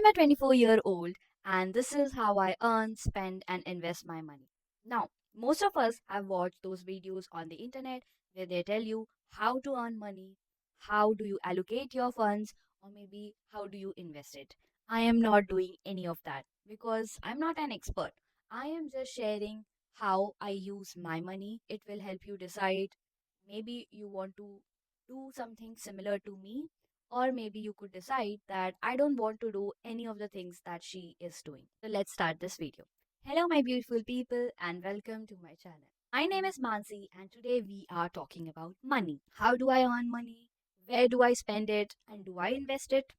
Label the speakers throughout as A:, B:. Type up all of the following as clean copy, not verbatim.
A: I'm a 24-year-old, and this is how I earn, spend, and invest my money. Now, most of us have watched those videos on the internet where they tell you how to earn money, how do you allocate your funds, or maybe how do you invest it. I am not doing any of that because I'm not an expert. I am just sharing how I use my money. It will help you decide maybe you want to do something similar to me, or maybe you could decide that I don't want to do any of the things that she is doing. So let's start this video. Hello, my beautiful people, and welcome to my channel. My name is Mansi, and today we are talking about money. How do I earn money? Where do I spend it? And do I invest it?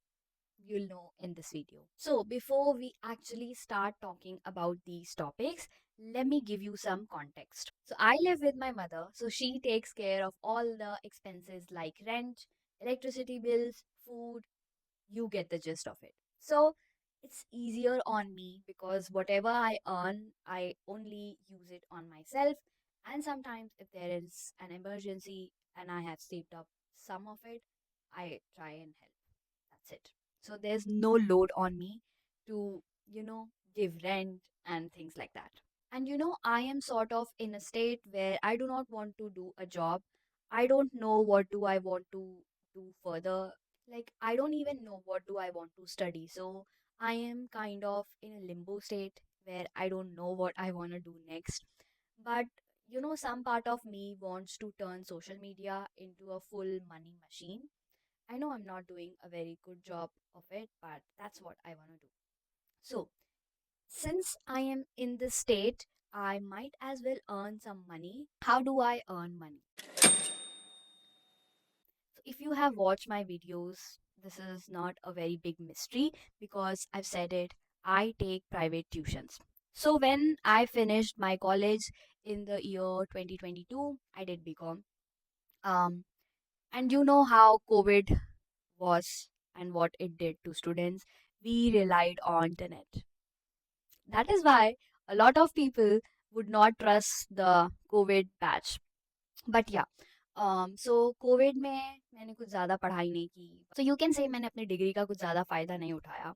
A: You'll know in this video. So, before we actually start talking about these topics, let me give you some context. So, I live with my mother, so she takes care of all the expenses like rent, electricity bills, food. You get the gist of it. So, it's easier on me because whatever I earn, I only use it on myself. And sometimes, if there is an emergency and I have saved up some of it, I try and help. That's it. So there's no load on me to, give rent and things like that. And I am sort of in a state where I do not want to do a job. I don't know what do I want to do further. Like I don't even know what do I want to study. So I am kind of in a limbo state where I don't know what I want to do next. But some part of me wants to turn social media into a full money machine. I know I'm not doing a very good job of it, but that's what I want to do. So, since I am in this state, I might as well earn some money. How do I earn money? So, if you have watched my videos, this is not a very big mystery because I've said it. I take private tuitions. So, when I finished my college in the year 2022, I did BCom. Um, and you know how COVID was and what it did to students, we relied on internet. That is why a lot of people would not trust the COVID batch. But yeah, so COVID में मैंने कुछ ज़्यादा पढ़ाई नहीं की. So you can say मैंने अपनी degree का कुछ ज़्यादा फ़ायदा नहीं उठाया.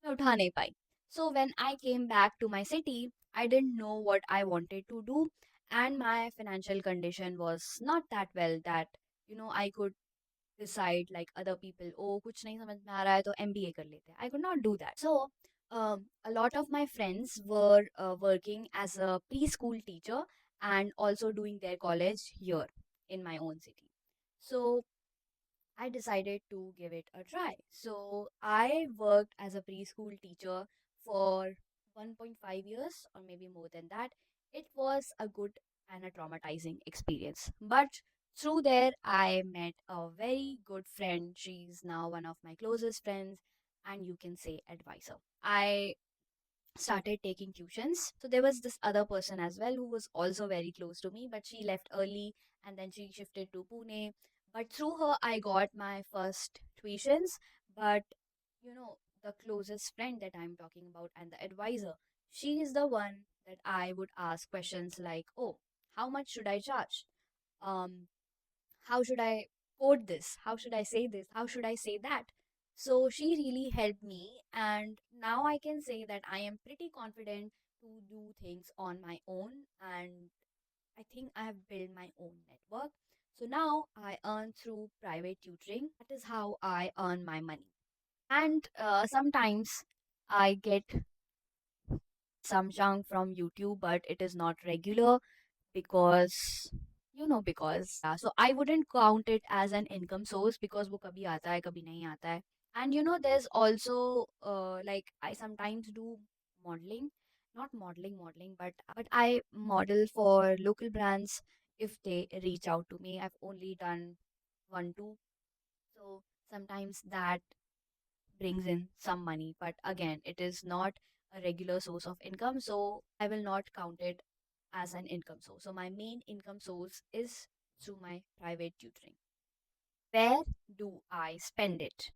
A: मैं उठा नहीं पाई. So when I came back to my city, I didn't know what I wanted to do, and my financial condition was not that well that I could decide like other people, oh कुछ नहीं समझ में आ रहा है तो MBA कर लेते हैं. I could not do that. So a lot of my friends were working as a preschool teacher and also doing their college here in my own city. So I decided to give it a try. So I worked as a preschool teacher for 1.5 years or maybe more than that. It was a good and a traumatizing experience. But through there, I met a very good friend. She's now one of my closest friends, and you can say advisor. I started taking tuitions. So there was this other person as well who was also very close to me, but she left early and then she shifted to Pune. But through her, I got my first tuitions. But the closest friend that I'm talking about and the advisor, she is the one that I would ask questions like, oh, how much should I charge? Um, how should I code this? How should I say this? How should I say that? So she really helped me, and now I can say that I am pretty confident to do things on my own, and I think I have built my own network. So now I earn through private tutoring. That is how I earn my money. And sometimes I get some chunk from YouTube, but it is not regular because so I wouldn't count it as an income source because वो कभी आता है कभी नहीं आता है. And there's also like I sometimes do modeling, not modeling, but I model for local brands if they reach out to me. I've only done one two, so sometimes that brings in some money, but again it is not a regular source of income, so I will not count it as an income source. So my main income source is through my private tutoring. Where do I spend it?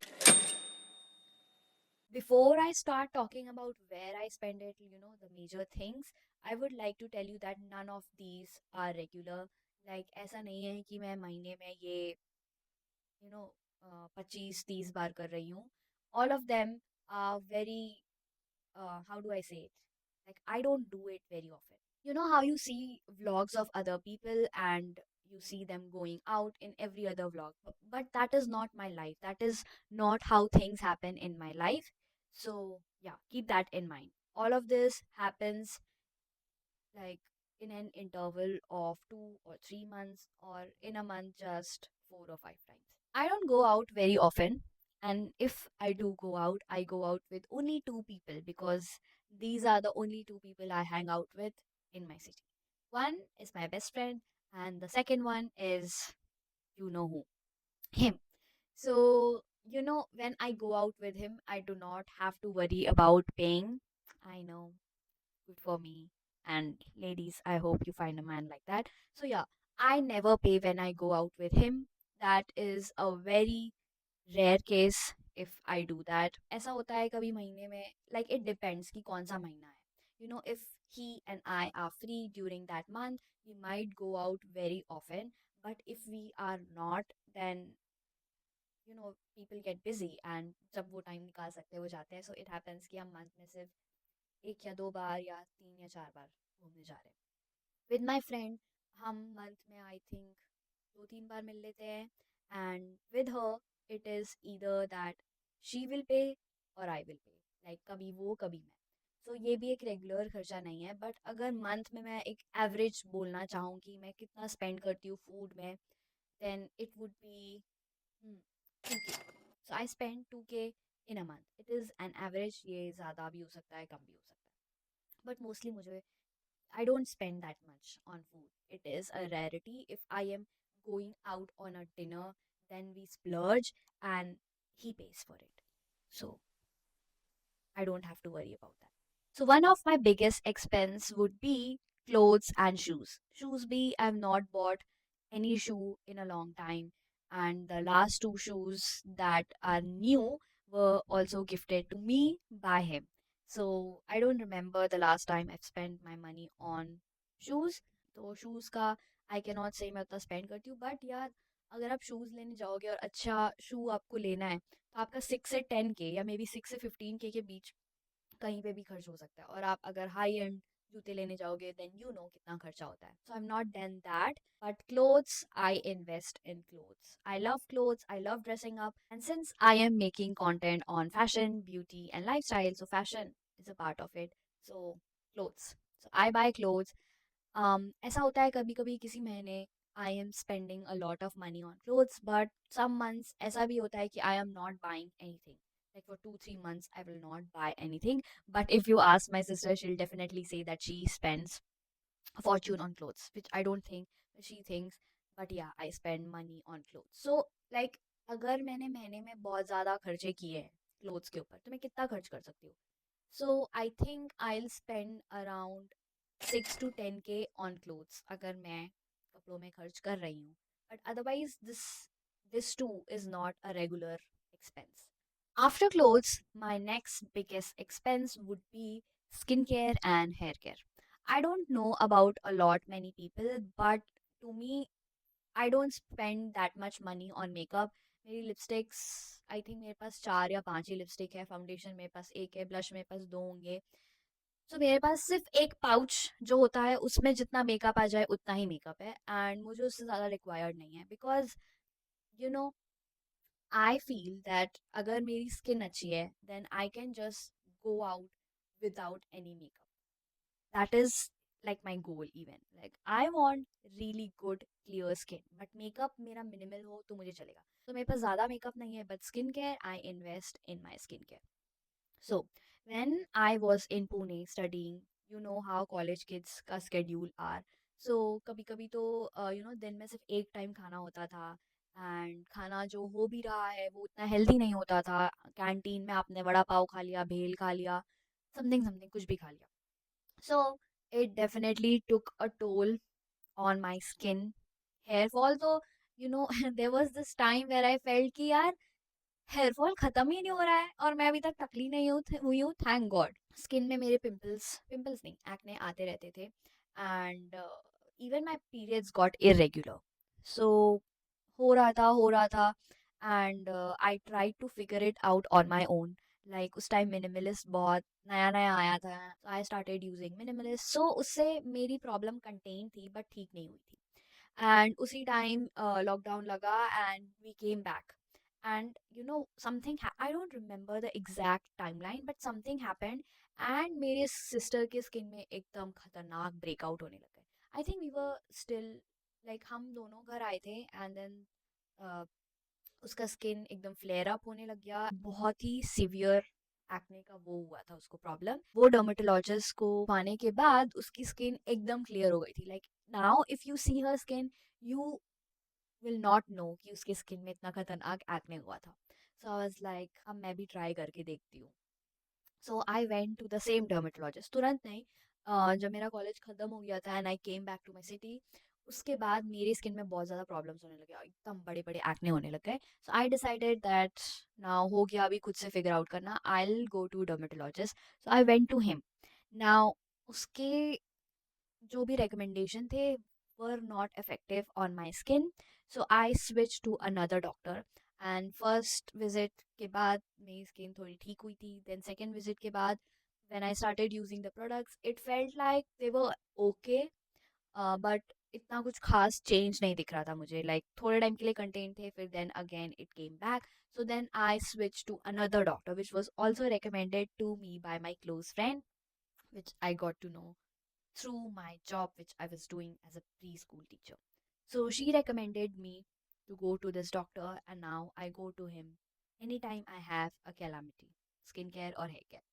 A: Before I start talking about where I spend it, the major things, I would like to tell you that none of these are regular. Like ऐसा नहीं है कि मैं महीने में ये 25-30 बार कर रही हूँ. All of them are very, how do I say it? Like, I don't do it very often. You know how you see vlogs of other people and you see them going out in every other vlog, but that is not my life. That is not how things happen in my life. So, yeah, keep that in mind. All of this happens like in an interval of 2 or 3 months, or in a month, just 4 or 5 times. I don't go out very often, and if I do go out, I go out with only two people because these are the only two people I hang out with in my city. One is my best friend, and the second one is, you know who, him. So, when I go out with him, I do not have to worry about paying. I know, good for me. And ladies, I hope you find a man like that. So, yeah, I never pay when I go out with him. That is a very rare case if I do that. ऐसा होता है कभी महीने में, like it depends कि कौन सा महीना है. If he and I are free during that month, we might go out very often. But if we are not, then people get busy, and जब वो टाइम निकाल सकते हैं वो जाते हैं. सो इट हैपेंस कि हम मंथ में सिर्फ 1 या 2 बार या 3 या 4 बार घूमने जा रहे हैं. विद माई फ्रेंड हम मंथ में आई थिंक 2-3 बार मिल लेते हैं. And with her it is either that she will pay और आई विल पे, लाइक कभी वो कभी मैं. सो ये भी एक रेगुलर खर्चा नहीं है. बट अगर मंथ में मैं एक एवरेज बोलना चाहूँ कि मैं कितना स्पेंड करती हूँ फूड में, then it would be 2K. So I spend 2K in a month. It is an average. ये ज़्यादा भी हो सकता है, कम भी हो सकता है, बट मोस्टली मुझे, I don't spend that much on food. It is a rarity. If I am going out on a dinner, then we splurge and he pays for it. So I don't have to worry about that. So one of my biggest expense would be clothes and shoes. Shoes be I've not bought any shoe in a long time, and the last two shoes that are new were also gifted to me by him. So I don't remember the last time I've spent my money on shoes. तो shoes का आई can not से मैं उतना spend करती हूँ. But यार, अगर आप शूज़ लेने जाओगे और अच्छा शू आपको लेना है, तो आपका 6 से 10K या मे बी 6 से 15K के बीच कहीं पे भी खर्च हो सकता है. और आप अगर हाई एंड जूते लेने जाओगे, देन कितना खर्चा होता है. So I am not done that. But clothes, I invest in clothes. I love clothes, I love dressing up, and since I am making content on fashion, beauty and lifestyle, so fashion is a part of it. So clothes, so I buy clothes. ऐसा होता है कभी कभी किसी महीने I am spending a lot of money on clothes, but some months ऐसा भी होता है कि आई am not buying anything. Like for 2-3 months, I will not buy anything. But if you ask my sister, she'll definitely say that she spends a fortune on clothes, which I don't think she thinks. But yeah, I spend money on clothes. So like, अगर मैंने महीने में बहुत ज़्यादा खर्चे किए हैं clothes के ऊपर, तो मैं कितना खर्च कर सकती हूँ? So I think I'll spend around 6 to 10K on clothes अगर मैं कपड़ों में खर्च कर रही हूँ. But otherwise, this too is not a regular expense. After clothes, my next biggest expense would be skincare and hair care. I don't know about a lot many people, but to me, I don't spend that much money on makeup. मेरी lipsticks, I think मेरे पास 4 या 5 ही lipstick है. Foundation मेरे पास एक है, blush मेरे पास दो होंगे. सो मेरे पास सिर्फ एक पाउच जो होता है, उसमें जितना मेकअप आ जाए उतना ही मेकअप है, एंड मुझे उससे ज़्यादा रिक्वायर्ड नहीं है. Because you know I feel that अगर मेरी स्किन अच्छी है, then I can just go out without any makeup. That is like my goal even. Like I want really good clear skin, but makeup मेरा minimal हो तो मुझे चलेगा. तो मेरे पास ज़्यादा makeup नहीं है, but skincare, I invest in my skincare. So when I was in Pune studying, you know how college kids का schedule are. So कभी कभी तो दिन में सिर्फ एक टाइम खाना होता था, एंड खाना जो हो भी रहा है वो उतना हेल्दी नहीं होता था. कैंटीन में आपने वड़ा पाव खा लिया, भेल खा लिया, समथिंग समथिंग कुछ भी खा लिया. So it definitely took a toll on my skin. Hair fall, तो there was this time where I felt कि यार हेयर फॉल खत्म ही नहीं हो रहा है और मैं अभी तक टकली नहीं हुई हूँ, थैंक गॉड. स्किन में मेरे पिंपल्स पिंपल्स नहीं, एक्ने आते रहते थे, and even my periods got irregular. So हो रहा था, and I try to figure it out on my own. Like उस टाइम मिनिमलिस्ट बहुत नया नया आया था, तो I started using Minimalist. So उससे मेरी प्रॉब्लम कंटेन थी बट ठीक नहीं हुई थी। एंड उसी टाइम लॉकडाउन लगा and we came back and you know something, I don't remember the exact timeline but something happened and मेरे सिस्टर के स्किन में एकदम खतरनाक ब्रेकआउट होने लग गए। I think we were still, like हम दोनों घर आए थे एंड देन उसका स्किन एकदम फ्लेयर अप होने लग गया, बहुत ही सिवियर एक्ने का वो हुआ था उसको प्रॉब्लम। वो डर्मेटोलॉजिस्ट को आने के बाद उसकी स्किन एकदम क्लियर हो गई थी। Like now if you see her skin, you will not know कि उसके स्किन में इतना खतरनाक एक्ने हुआ था। सो आई वाज लाइक अब मैं भी ट्राई करके देखती हूँ। So I went to the same dermatologist, तुरंत नहीं, जब मेरा कॉलेज खत्म हो गया था and I came back to my city, उसके बाद मेरी स्किन में बहुत ज़्यादा प्रॉब्लम्स होने लगे, एकदम बड़े बड़े एक्ने होने लग गए। So I decided that now हो गया, अभी खुद से फिगर आउट करना, I will go to dermatologist. So I went to him. Now उसके जो भी रिकमेंडेशन थे were not effective on my skin, so I switch to another doctor. And first visit के बाद मेरी स्किन थोड़ी ठीक हुई थी, देन सेकेंड विजिट के बाद when I started using the products, it felt like they were okay, but इतना कुछ खास चेंज नहीं दिख रहा था मुझे, लाइक थोड़े टाइम के लिए कंटेन थे, फिर then again it came back. So then I switch to another doctor which was also recommended to me by my close friend, which I got to know through my job which I was doing as a preschool teacher. So she recommended me to go to this doctor and now I go to him anytime I have a calamity, skincare or hair care.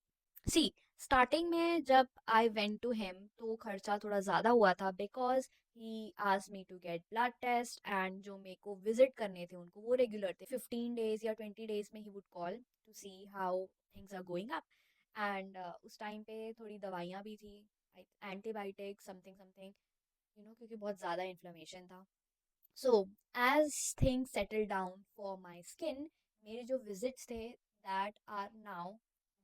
A: See starting में जब आई went to him तो खर्चा थोड़ा ज़्यादा हुआ था, because he asked me to get blood test and जो मेरे को विजिट करने थे उनको वो रेगुलर थे, 15 डेज या 20 डेज में ही would call to see how things are going up. And उस टाइम पे थोड़ी दवाइयाँ भी थी, एंटीबायोटिक समथिंग समथिंग, क्योंकि बहुत ज़्यादा इन्फ्लेमेशन था। So as things settle down for my skin, मेरे जो विजिट्स थे that are now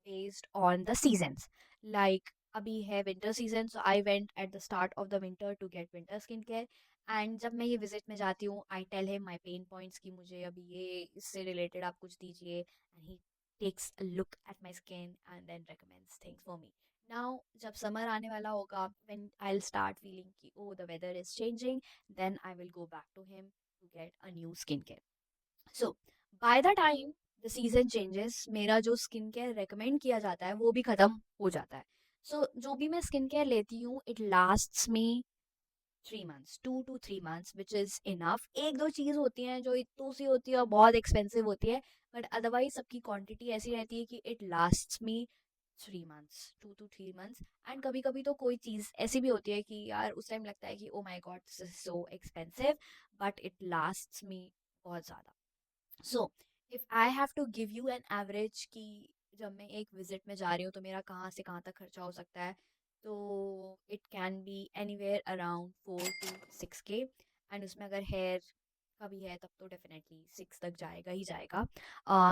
A: based on the seasons. Like अभी है winter season, so I went at the start of the winter to get winter skin care. And जब मैं ये visit में जाती हूँ, I tell him my pain points कि मुझे अभी ये इससे रिलेटेड आप कुछ दीजिए, and he takes a look at my skin and then recommends things for me. Now जब समर आने वाला होगा, when I will start feeling कि oh the weather is changing, then I will go back to him to get a new skincare. So by the time the season changes, मेरा जो skin care recommend किया जाता है वो भी खत्म हो जाता है। So जो भी मैं स्किन केयर लेती हूँ, it lasts me 3 months, 2 to 3 months, which is enough। एक दो चीज़ होती हैं जो इतनी सी होती है और बहुत एक्सपेंसिव होती है, बट अदरवाइज सबकी क्वांटिटी ऐसी रहती है कि it lasts me 3 months, 2 to 3 months. And कभी कभी तो कोई चीज़ ऐसी भी होती है कि यार उस टाइम लगता है कि oh my god this is so expensive, but it lasts me बहुत ज़्यादा। So if I have to give you an average कि जब मैं एक विजिट में जा रही हूँ तो मेरा कहाँ से कहाँ तक खर्चा हो सकता है, तो it can be anywhere around 4 to 6K। And उसमें अगर हेयर का भी है तब तो डेफिनेटली 6 तक जाएगा ही जाएगा।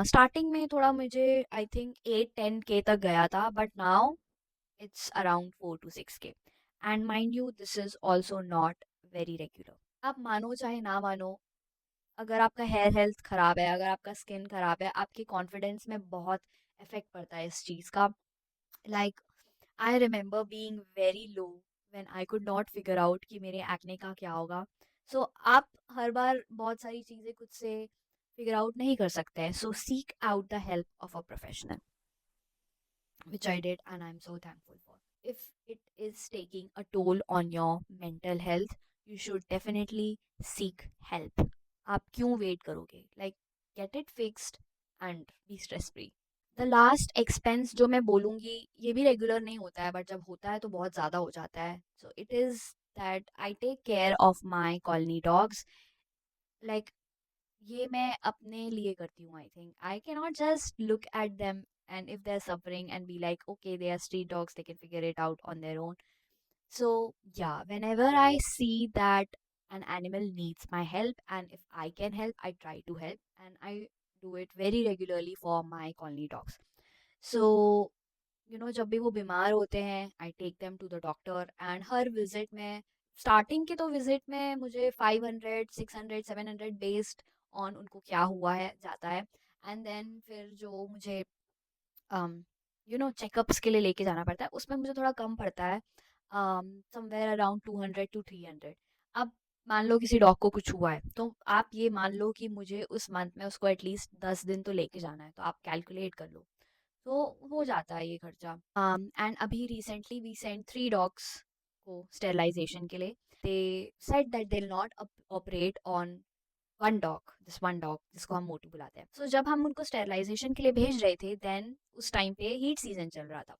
A: स्टार्टिंग में थोड़ा मुझे आई थिंक 8-10K तक गया था, but now it's around 4 to 6K. And mind you, this is also not very regular. आप मानो चाहे ना मानो, अगर आपका हेयर हेल्थ खराब है, अगर आपका स्किन खराब है, आपके कॉन्फिडेंस में बहुत इफेक्ट पड़ता है इस चीज़ का। Like I remember being very low when I could not figure out कि मेरे एक्ने का क्या होगा। सो आप हर बार बहुत सारी चीज़ें खुद से फिगर आउट नहीं कर सकते हैं, so seek out the help of a professional, which I did, and I'm so thankful for. If it is taking a toll on your mental health, you should definitely seek help. आप क्यों wait करोगे? Like, get it fixed and be stress free. The last expense जो मैं बोलूँगी, ये भी regular नहीं होता है, बट जब होता है तो बहुत ज़्यादा हो जाता है। So it is that I take care of my colony dogs. Like ये मैं अपने लिए करती हूँ। I think I can not just look at them and if they're suffering and be like okay they are street dogs, they can figure it out on their own. So yeah, whenever I see that an animal needs my help and if I can help, I try to help, and I do it very regularly for my colony dogs. So जब भी वो बीमार होते हैं, I take them to the doctor, and हर visit में, starting के तो विजिट में मुझे 500 600 700 बेस्ड ऑन उनको क्या हुआ है जाता है। एंड देन फिर जो मुझे चेकअप्स के लिए लेके जाना पड़ता है, उसमें मुझे थोड़ा कम पड़ता है, समवेयर अराउंड 200 to 300। अब मान लो किसी डॉग को कुछ हुआ है, तो आप ये मान लो कि मुझे उस मंथ में उसको एटलीस्ट 10 दिन तो लेके जाना है, तो आप कैलकुलेट कर लो, तो हो जाता है ये खर्चा। एंड अभी रिसेंटली वी सेंट 3 डॉग्स को स्टेरलाइजेशन के लिए। They said that they will not operate on one dog जिसको हम मोटू बुलाते हैं। सो जब हम उनको स्टेरलाइजेशन के लिए भेज रहे थे, देन उस टाइम पे हीट सीजन चल रहा था।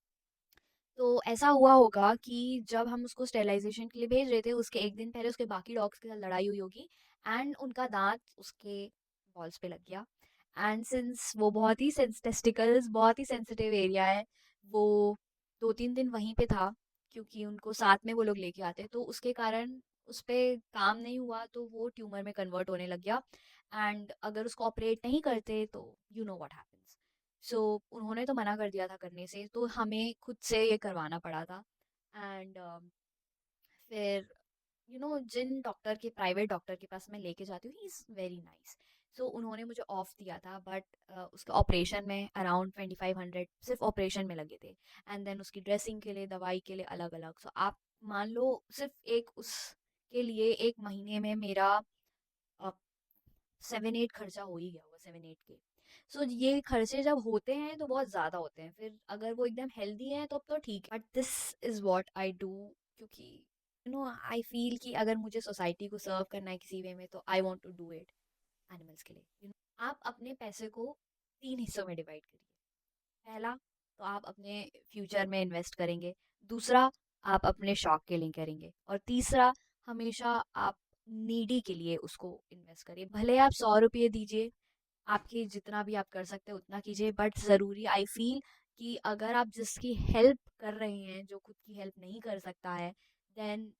A: तो ऐसा हुआ होगा कि जब हम उसको स्टेरलाइजेशन के लिए भेज रहे थे, उसके एक दिन पहले उसके बाकी डॉग्स के साथ लड़ाई हुई होगी, एंड उनका दांत उसके बॉल्स पे लग गया। एंड सिंस वो टेस्टिकल्स बहुत ही सेंसिटिव एरिया है, वो 2-3 दिन वहीं पे था, क्योंकि उनको साथ में वो लोग लेके आते, तो उसके कारण उस पे काम नहीं हुआ, तो वो ट्यूमर में कन्वर्ट होने लग गया। एंड अगर उसको ऑपरेट नहीं करते तो यू नो व्हाट हैपेंस। सो उन्होंने तो मना कर दिया था करने से, तो हमें खुद से ये करवाना पड़ा था। एंड फिर जिन डॉक्टर के प्राइवेट डॉक्टर के पास मैं लेके जाती हूँ, ही इज़ वेरी नाइस। सो उन्होंने मुझे ऑफ दिया था, बट उसके ऑपरेशन में अराउंड 2500 सिर्फ ऑपरेशन में लगे थे, एंड देन उसकी ड्रेसिंग के लिए, दवाई के लिए अलग अलग। सो आप मान लो सिर्फ एक उसके लिए एक महीने में मेरा 7-8 खर्चा हो ही गया होगा, 7-8 के। सो ये खर्चे जब होते हैं तो बहुत ज़्यादा होते हैं, फिर अगर वो एकदम हेल्दी है तो अब तो ठीक है, but this is what I do, क्योंकि आई फील कि अगर मुझे सोसाइटी को सर्व करना है किसी वे में, तो I want to do it animals के लिए। आप अपने पैसे को 3 हिस्सों में डिवाइड करिए। पहला, तो आप अपने फ्यूचर में इन्वेस्ट करेंगे। दूसरा, आप अपने शौक के लिए करेंगे। और तीसरा, हमेशा आप नीडी के लिए उसको इन्वेस्ट करिए। भले आप 100 रुपये दीजिए, आपके जितना भी आप कर सकते हैं उतना कीजिए, बट ज़रूरी आई फील कि अगर आप जिसकी हेल्प कर रहे हैं, जो खुद की हेल्प नहीं कर सकता है, then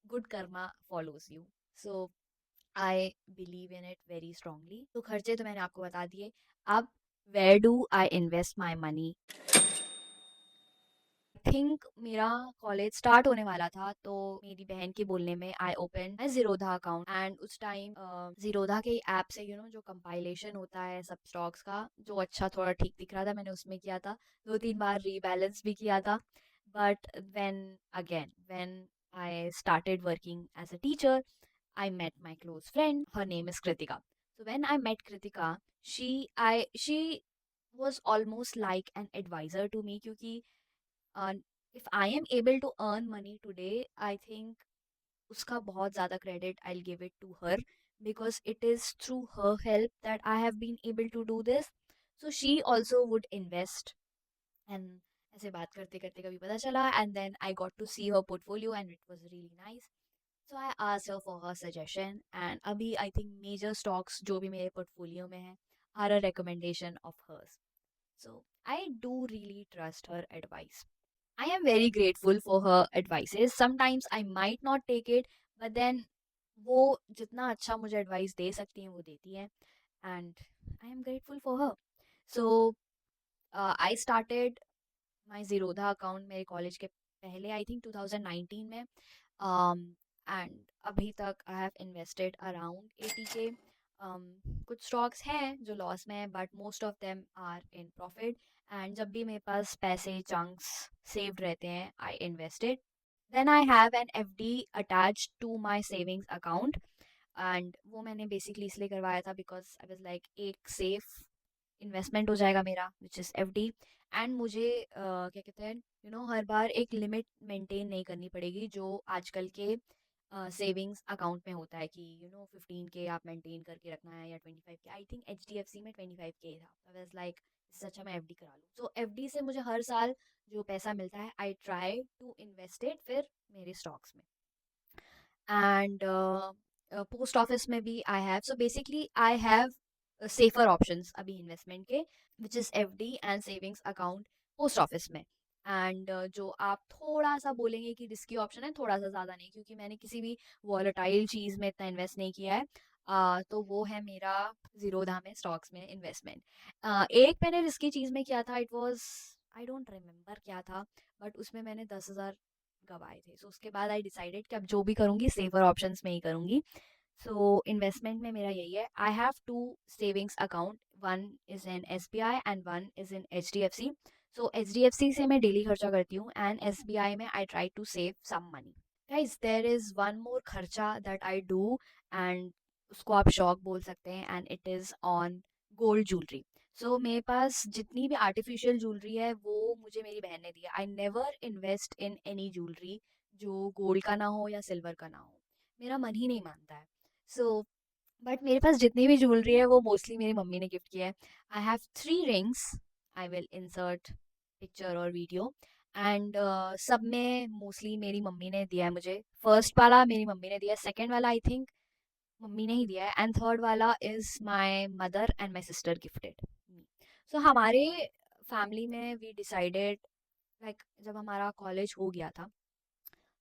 A: good karma follows you. So I believe in it very strongly. तो खर्चे तो मैंने आपको बता दिए। अब where do I invest my money? Think मेरा कॉलेज स्टार्ट होने वाला था, तो मेरी बहन के बोलने में I open my Zerodha account. And उस टाइम जीरोधा के ऐप से जो कंपाइलेशन होता है सब स्टॉक्स का, जो अच्छा थोड़ा ठीक दिख रहा था, मैंने उसमें किया था। 2-3 बार रीबैलेंस भी किया था। But when I started working as a teacher, I met my close friend. Her name is Kritika. So when I met Kritika, she was almost like an advisor to me, क्योंकि uh, if I am able to earn money today, I think उसका बहुत ज़्यादा credit I'll give it to her, because it is through her help that I have been able to do this. So she also would invest, and ऐसे बात करते करते कभी पता चला, and then I got to see her portfolio and it was really nice. So I asked her for her suggestion, and अभी I think major stocks जो भी मेरे portfolio में हैं are a recommendation of hers. So I do really trust her advice. I am very grateful for her advices. Sometimes I might not take it, but then वो जितना अच्छा मुझे advice दे सकती हैं वो देती हैं, and I am grateful for her. So I started my Zerodha account मेरे कॉलेज के पहले, आई थिंक 2019 में, एंड अभी तक I have invested around 80K। कुछ स्टॉक्स हैं जो लॉस में है, but most of them are in profit. And जब भी मेरे पास पैसे चंक्स सेव्ड रहते हैं, I invested. Then I have an FD attached to my savings account, and वो मैंने बेसिकली इसलिए करवाया था बिकॉज आई वाज लाइक एक सेफ इन्वेस्टमेंट हो जाएगा मेरा, विच इज़ एफडी। एंड मुझे क्या कहते हैं, हर बार एक लिमिट मेंटेन नहीं करनी पड़ेगी, जो आजकल के सेविंग्स अकाउंट में होता है कि 15K आप मेंटेन करके रखना है, या 25K। आई थिंक HDFC में 25K था। आई वाज लाइक इससे अच्छा मैं एफडी करा लूँ। सो एफडी से मुझे हर साल जो पैसा मिलता है, I try to invest it फिर मेरे स्टॉक्स में। एंड पोस्ट ऑफिस में भी I have, so basically I have safer options अभी इन्वेस्टमेंट के, which is FD and savings account post office में। एंड जो आप थोड़ा सा बोलेंगे कि रिस्की ऑप्शन है, थोड़ा सा ज़्यादा नहीं, क्योंकि मैंने किसी भी वॉलेटाइल चीज़ में इतना इन्वेस्ट नहीं किया है। तो वो है मेरा जीरोधा में स्टॉक्स में इन्वेस्टमेंट। एक मैंने रिस्की चीज़ में किया था, it was, I don't remember क्या था, बट उसमें मैंने 10,000 गवाए थे। सो उसके बाद आई डिसाइडेड कि अब जो भी करूँगी सेफर ऑप्शंस में ही करूँगी। सो इन्वेस्टमेंट में मेरा यही है। I have 2 savings account, one is in SBI and one is in HDFC। So HDFC से मैं डेली खर्चा करती हूँ एंड SBI में I try to save some money. Guys, there is one more खर्चा दैट आई डू एंड उसको आप शौक बोल सकते हैं, and it is on gold jewellery. So मेरे पास जितनी भी आर्टिफिशियल ज्वेलरी है वो मुझे मेरी बहन ने दी है। I never invest in any jewellery जो गोल्ड का ना हो या सिल्वर का ना हो, मेरा मन ही नहीं मानता है। सो बट मेरे पास जितनी भी ज्वेलरी है वो मोस्टली मेरी मम्मी ने गिफ्ट किया है। I have 3 rings, I will insert picture और वीडियो, एंड सब में मोस्टली मेरी मम्मी ने दिया है मुझे। फर्स्ट वाला मेरी मम्मी ने दिया है, सेकंड वाला आई थिंक मम्मी ने ही दिया है, एंड थर्ड वाला is my mother and my sister gifted me. So हमारे फैमिली में वी डिसाइडेड, लाइक जब हमारा कॉलेज हो गया था,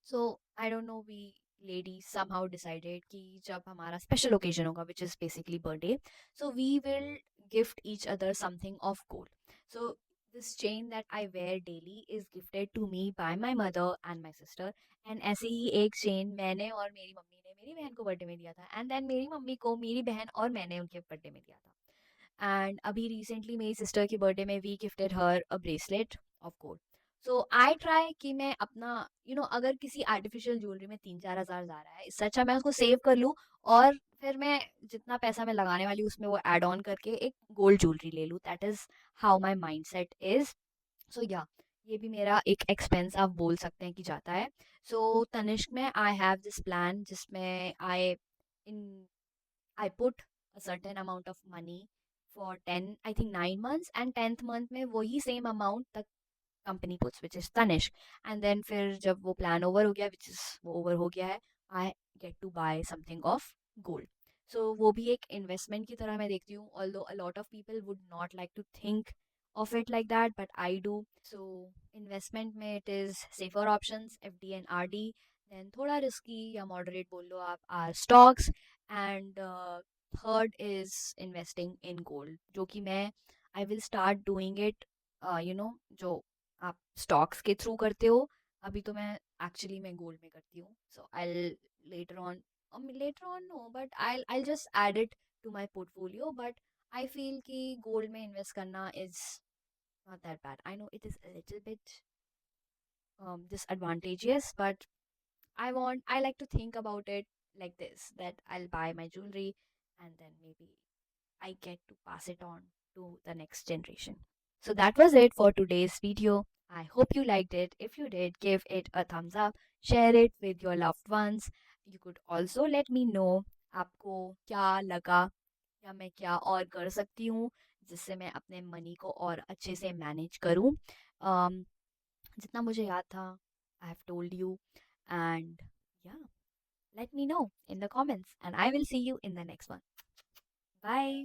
A: so I don't know, we lady somehow decided कि जब हमारा स्पेशल ओकेजन होगा which is basically birthday, so we will gift each other something of gold. So this chain that I wear daily is gifted to me by my mother and my sister, and ऐसे ही एक chain मैंने और मेरी mummy ने मेरी बहन को बर्थडे में दिया था, एंड देन मेरी मम्मी को मेरी बहन और मैंने उनके बर्थडे में दिया था। एंड अभी रिसेंटली मेरी सिस्टर की बर्थडे में we gifted her a bracelet of gold. So I try कि मैं अपना अगर किसी आर्टिफिशियल ज्वेलरी में 3-4 हज़ार जा रहा है, इससे अच्छा मैं उसको सेव कर लूँ और फिर मैं जितना पैसा मैं लगाने वाली हूँ उसमें वो ऐड ऑन करके एक गोल्ड ज्वेलरी ले लूँ। That is how my mind set is. So yeah, ये भी मेरा एक एक्सपेंस आप बोल सकते हैं कि जाता है। सो तनिष्क में आई हैव दिस प्लान जिसमें in I put a certain amount of money for 10, I think 9 months, and 10th month में वही same amount तक company puts which is Tanishq. And then फिर जब वो प्लान ओवर हो गया, विच इज वो ओवर हो गया है, I get to buy something of gold. So वो भी एक इन्वेस्टमेंट की तरह मैं देखती हूँ, although a lot of people would not like to think of it like that, but I do. So investment में it is safer options, FD and RD, then थोड़ा risky या moderate बोल लो आप, are stocks, and third is investing in gold, जो कि मैं I will start doing it, जो आप स्टॉक्स के थ्रू करते हो। अभी तो मैं एक्चुअली मैं गोल्ड में करती हूँ। So I later on no, but I just add it to my portfolio, but I feel कि गोल्ड में इन्वेस्ट करना is not that bad. I know it is a little bit disadvantageous, but I like to think about it like this, that I'll buy my jewelry and then maybe I get to pass it on to the next generation. So that was it for today's video. I hope you liked it. If you did, give it a thumbs up, share it with your loved ones. You could also let me know आपको क्या लगा या मैं क्या और कर सकती हूँ जिससे मैं अपने मनी को और अच्छे से मैनेज करूँ। जितना मुझे याद था, I have told you, and yeah, let me know in the comments and I will see you in the next one. Bye.